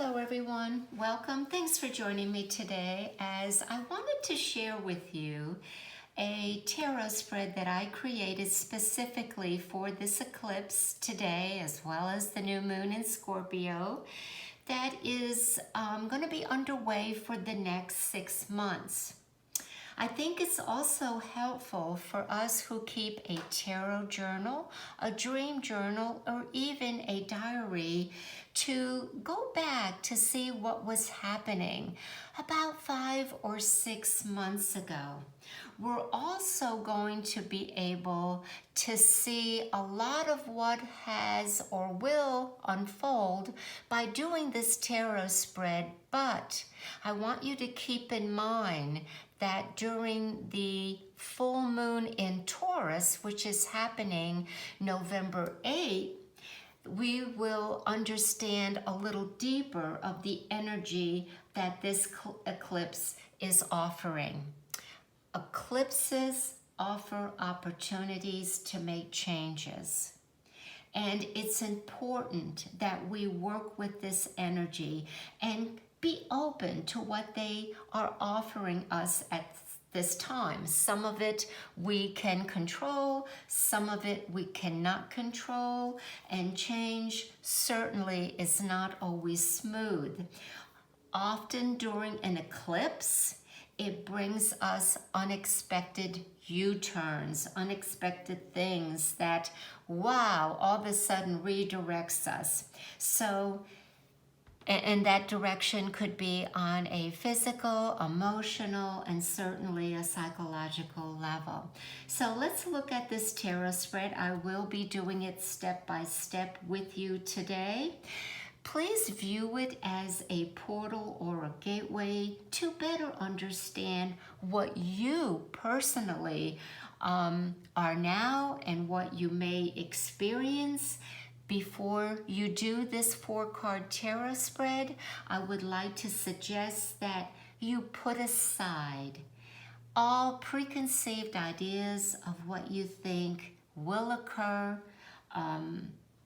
Hello everyone, welcome. Thanks for joining me today as I wanted to share with you a tarot spread that I created specifically for this eclipse today, as well as the new moon in Scorpio that is going to be underway for the next 6 months. I think it's also helpful for us who keep a tarot journal, a dream journal, or even a diary to go back to see what was happening about 5 or 6 months ago. We're also going to be able to see a lot of what has or will unfold by doing this tarot spread, but I want you to keep in mind that during the full moon in Taurus, which is happening November 8th, we will understand a little deeper of the energy that this eclipse is offering. Eclipses offer opportunities to make changes. And it's important that we work with this energy and be open to what they are offering us at this time. Some of it we can control, some of it we cannot control, and change certainly is not always smooth. Often during an eclipse, it brings us unexpected U-turns, unexpected things that, wow, all of a sudden redirects us. So, and that direction could be on a physical, emotional, and certainly a psychological level. So let's look at this tarot spread. I will be doing it step by step with you today. Please view it as a portal or a gateway to better understand what you personally are now and what you may experience. Before you do this 4-card tarot spread, I would like to suggest that you put aside all preconceived ideas of what you think will occur,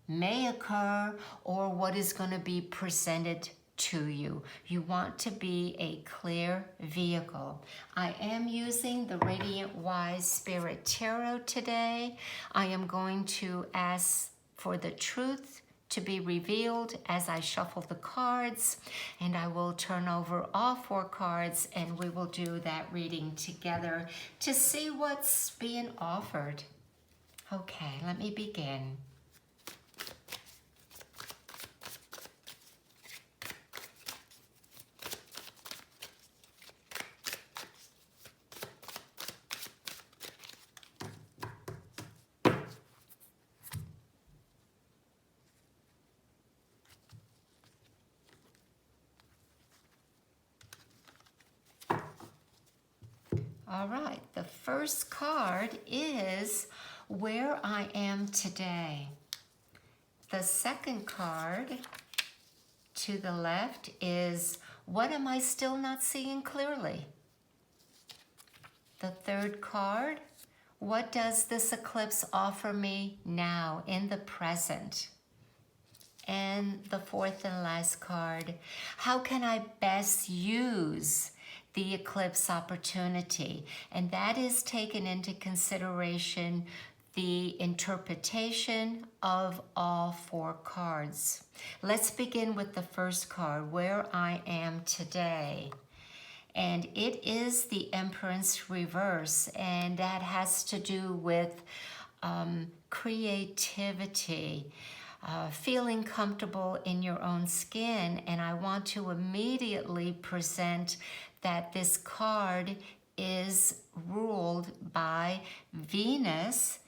may occur, or what is going to be presented to you. You want to be a clear vehicle. I am using the Radiant Wise Spirit Tarot today. I am going to ask for the truth to be revealed as I shuffle the cards, and I will turn over all 4 cards and we will do that reading together to see what's being offered. Okay, let me begin. All right, the first card is Where I Am Today. The second card to the left is What Am I Still Not Seeing Clearly? The third card, What does this eclipse offer me now in the present? And the fourth and last card, How can I best use the eclipse opportunity? And that is taken into consideration the interpretation of all 4 cards. Let's begin with the first card, Where I Am Today. And it is the Empress reverse, and that has to do with creativity, feeling comfortable in your own skin. And I want to immediately present that this card is ruled by Venus,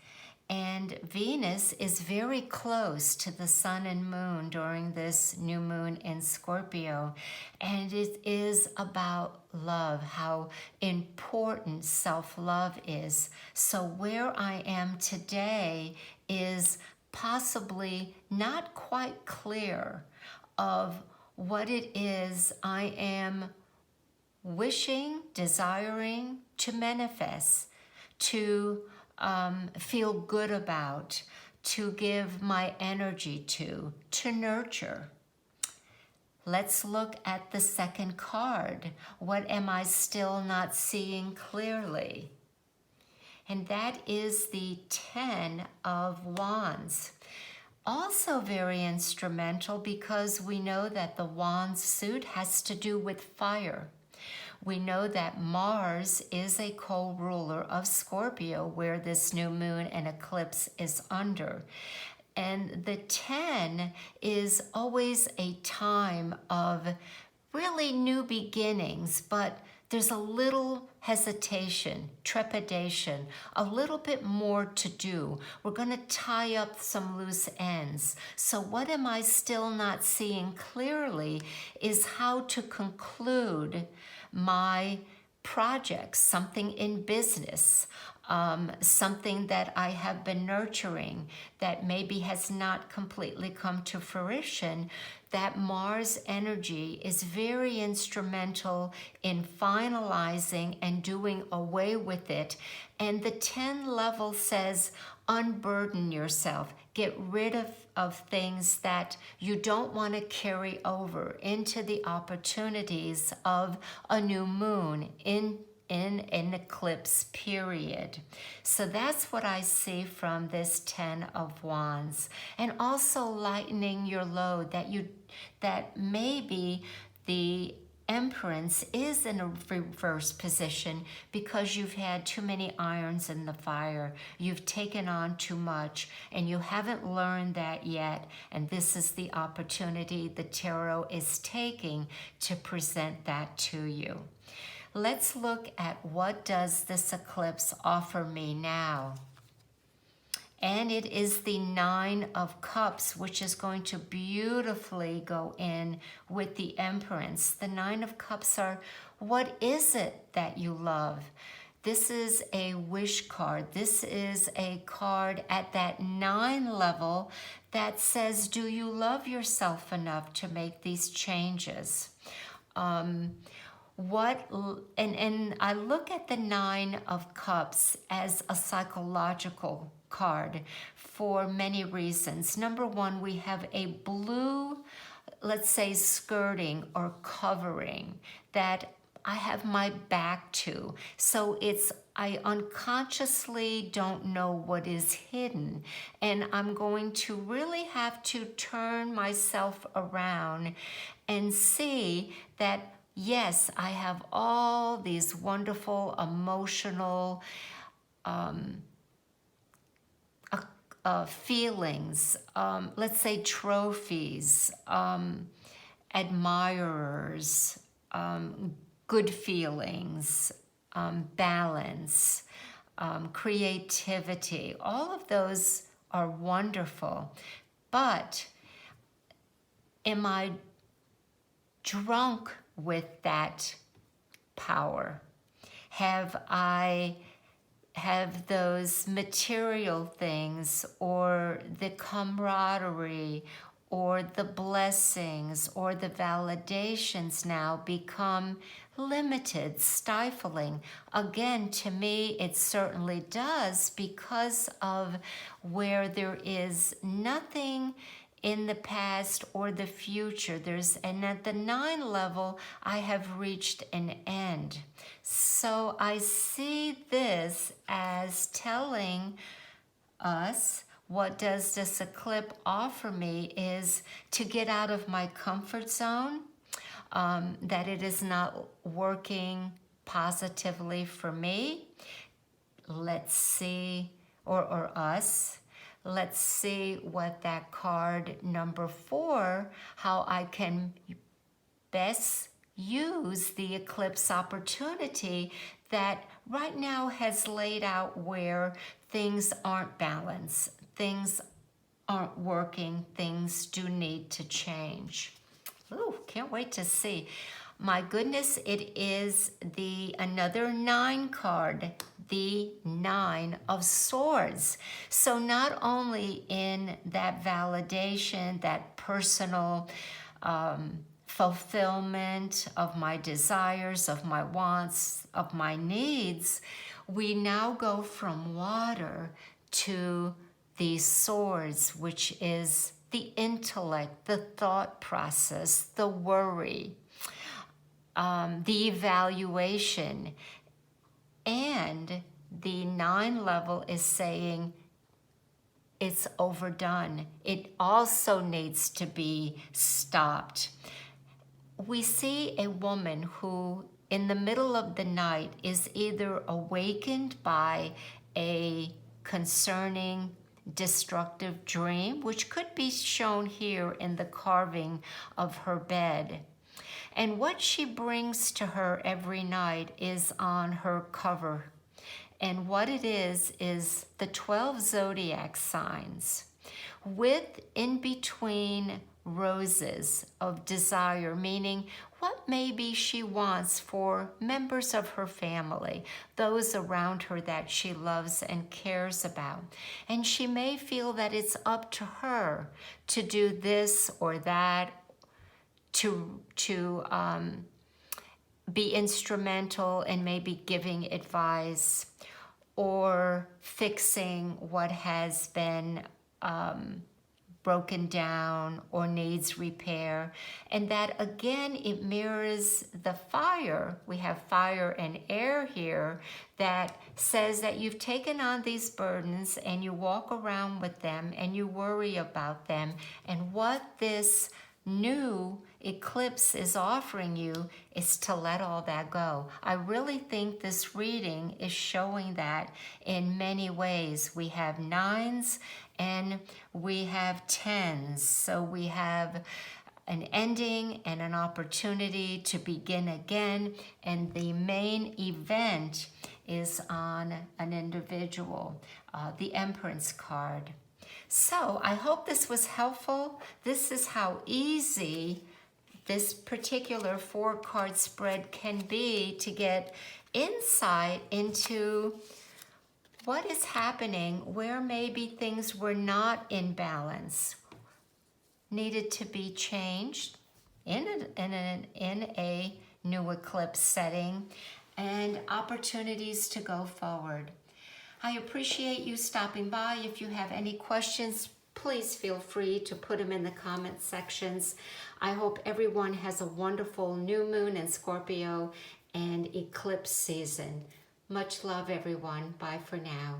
and Venus is very close to the sun and moon during this new moon in Scorpio. And it is about love, how important self-love is. So where I am today is possibly not quite clear of what it is I am wishing, desiring to manifest, to feel good about, to give my energy to nurture. Let's look at the second card. What am I still not seeing clearly? And that is the Ten of Wands. Also very instrumental because we know that the wand suit has to do with fire. We know that Mars is a co-ruler of Scorpio, where this new moon and eclipse is under. And the 10 is always a time of really new beginnings, but there's a little hesitation, trepidation, a little bit more to do. We're going to tie up some loose ends. So what am I still not seeing clearly is how to conclude my projects, something in business, something that I have been nurturing that maybe has not completely come to fruition. That Mars energy is very instrumental in finalizing and doing away with it. And the 10 level says, unburden yourself. Get rid of things that you don't want to carry over into the opportunities of a new moon in an eclipse period. So that's what I see from this 10 of Wands. And also lightening your load, that maybe the Empress is in a reverse position because you've had too many irons in the fire. You've taken on too much and you haven't learned that yet. And this is the opportunity the tarot is taking to present that to you. Let's look at what does this eclipse offer me now. And it is the 9 of Cups, which is going to beautifully go in with the Empress. The 9 of Cups are, what is it that you love? This is a wish card. This is a card at that 9 level that says, do you love yourself enough to make these changes? And I look at the 9 of Cups as a psychological card for many reasons. Number one, we have a blue, let's say, skirting or covering that I have my back to. So I unconsciously don't know what is hidden. And I'm going to really have to turn myself around and see that, yes, I have all these wonderful emotional feelings, let's say trophies, admirers, good feelings, balance, creativity. All of those are wonderful. But am I drunk with that power? Have those material things or the camaraderie or the blessings or the validations now become limited, stifling? Again, to me, it certainly does, because of where there is nothing in the past or the future. And at the 9 level, I have reached an end. So I see this as telling us, what does this eclipse offer me is to get out of my comfort zone, that it is not working positively for me. Let's see, or us. Let's see what that card number 4, how I can best use the eclipse opportunity that right now has laid out where things aren't balanced, things aren't working, things do need to change. Ooh, can't wait to see. My goodness, it is another 9 card, the 9 of Swords. So not only in that validation, that personal fulfillment of my desires, of my wants, of my needs, we now go from water to these swords, which is the intellect, the thought process, the worry, the evaluation. And the 9 level is saying it's overdone. It also needs to be stopped. We see a woman who in the middle of the night is either awakened by a concerning, destructive dream, which could be shown here in the carving of her bed. And what she brings to her every night is on her cover. And what it is the 12 zodiac signs with in between roses of desire, meaning what maybe she wants for members of her family, those around her that she loves and cares about. And she may feel that it's up to her to do this or that, to be instrumental in maybe giving advice or fixing what has been broken down or needs repair. And that again, it mirrors the fire. We have fire and air here that says that you've taken on these burdens and you walk around with them and you worry about them. And what this new eclipse is offering you is to let all that go. I really think this reading is showing that in many ways. We have 9s and we have 10s. So we have an ending and an opportunity to begin again. And the main event is on an individual, the Empress card. So I hope this was helpful. This is how easy this particular 4-card spread can be to get insight into what is happening, where maybe things were not in balance, needed to be changed in a new eclipse setting, and opportunities to go forward. I appreciate you stopping by. If you have any questions, please feel free to put them in the comment sections. I hope everyone has a wonderful new moon in Scorpio and eclipse season. Much love, everyone. Bye for now.